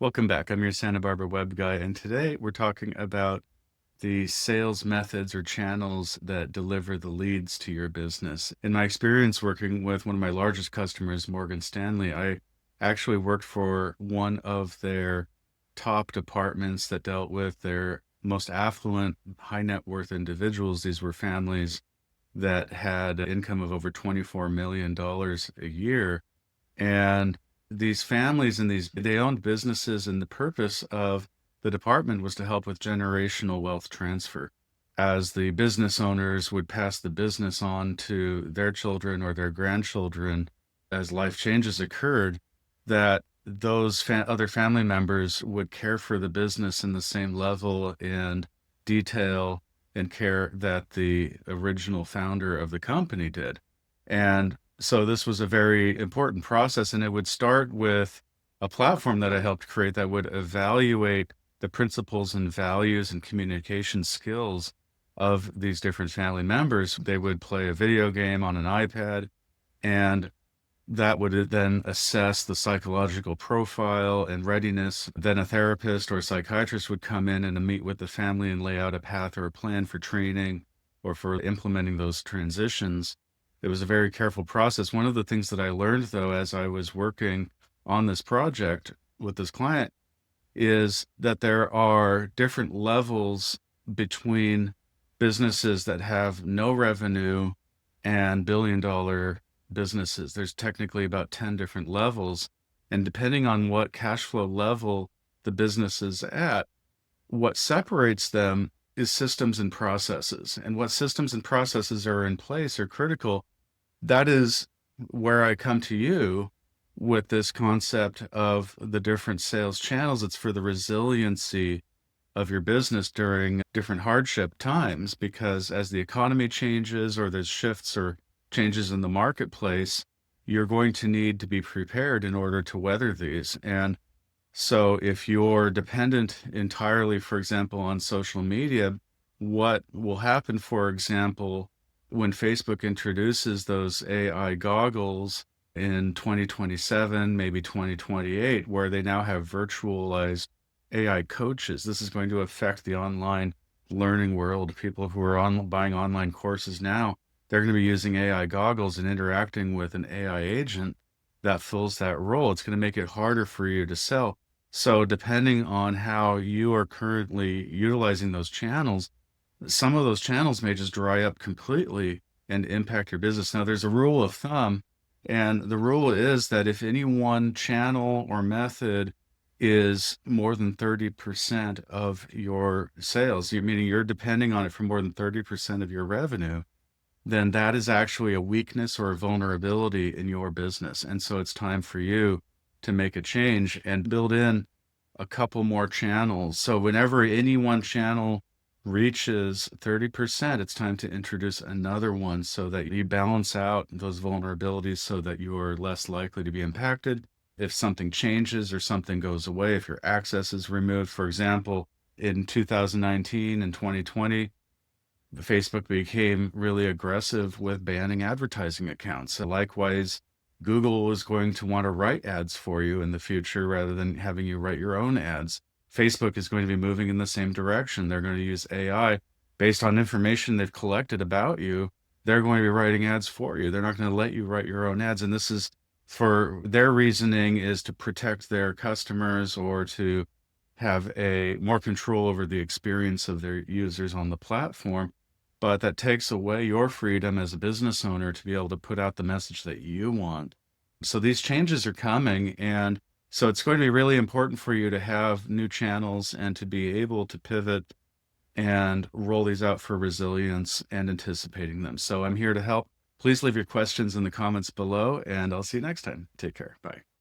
Welcome back. I'm your Santa Barbara web guy, and today we're talking about the sales methods or channels that deliver the leads to your business. In my experience working with one of my largest customers, Morgan Stanley, I actually worked for one of their top departments that dealt with their most affluent, high net worth individuals. These were families that had an income of over $24 million a year. And these families and they owned businesses, and the purpose of the department was to help with generational wealth transfer. As the business owners would pass the business on to their children or their grandchildren, as life changes occurred, that those other family members would care for the business in the same level and detail and care that the original founder of the company did. And so this was a very important process, and it would start with a platform that I helped create that would evaluate the principles and values and communication skills of these different family members. They would play a video game on an iPad, and that would then assess the psychological profile and readiness. Then a therapist or a psychiatrist would come in and meet with the family and lay out a path or a plan for training or for implementing those transitions. It was a very careful process. One of the things that I learned, though, as I was working on this project with this client is that there are different levels between businesses that have no revenue and billion-dollar businesses. There's technically about 10 different levels. And depending on what cash flow level the business is at, what separates them is systems and processes. And what systems and processes are in place are critical. That is where I come to you with this concept of the different sales channels. It's for the resiliency of your business during different hardship times, because as the economy changes or there's shifts or changes in the marketplace, you're going to need to be prepared in order to weather these. And so if you're dependent entirely, for example, on social media, what will happen, for example, when Facebook introduces those AI goggles in 2027, maybe 2028, where they now have virtualized AI coaches, this is going to affect the online learning world. People who are buying online courses now, they're going to be using AI goggles and interacting with an AI agent that fills that role. It's going to make it harder for you to sell. So depending on how you are currently utilizing those channels, some of those channels may just dry up completely and impact your business. Now, there's a rule of thumb, and the rule is that if any one channel or method is more than 30% of your sales, meaning you're depending on it for more than 30% of your revenue, then that is actually a weakness or a vulnerability in your business. And so it's time for you to make a change and build in a couple more channels. So whenever any one channel reaches 30%, it's time to introduce another one so that you balance out those vulnerabilities so that you are less likely to be impacted. If something changes or something goes away, if your access is removed, for example, in 2019 and 2020, Facebook became really aggressive with banning advertising accounts. So likewise, Google is going to want to write ads for you in the future rather than having you write your own ads. Facebook is going to be moving in the same direction. They're going to use AI based on information they've collected about you. They're going to be writing ads for you. They're not going to let you write your own ads. And this is for their reasoning is to protect their customers or to have a more control over the experience of their users on the platform. But that takes away your freedom as a business owner to be able to put out the message that you want. So these changes are coming, and so it's going to be really important for you to have new channels and to be able to pivot and roll these out for resilience and anticipating them. So I'm here to help. Please leave your questions in the comments below, and I'll see you next time. Take care. Bye.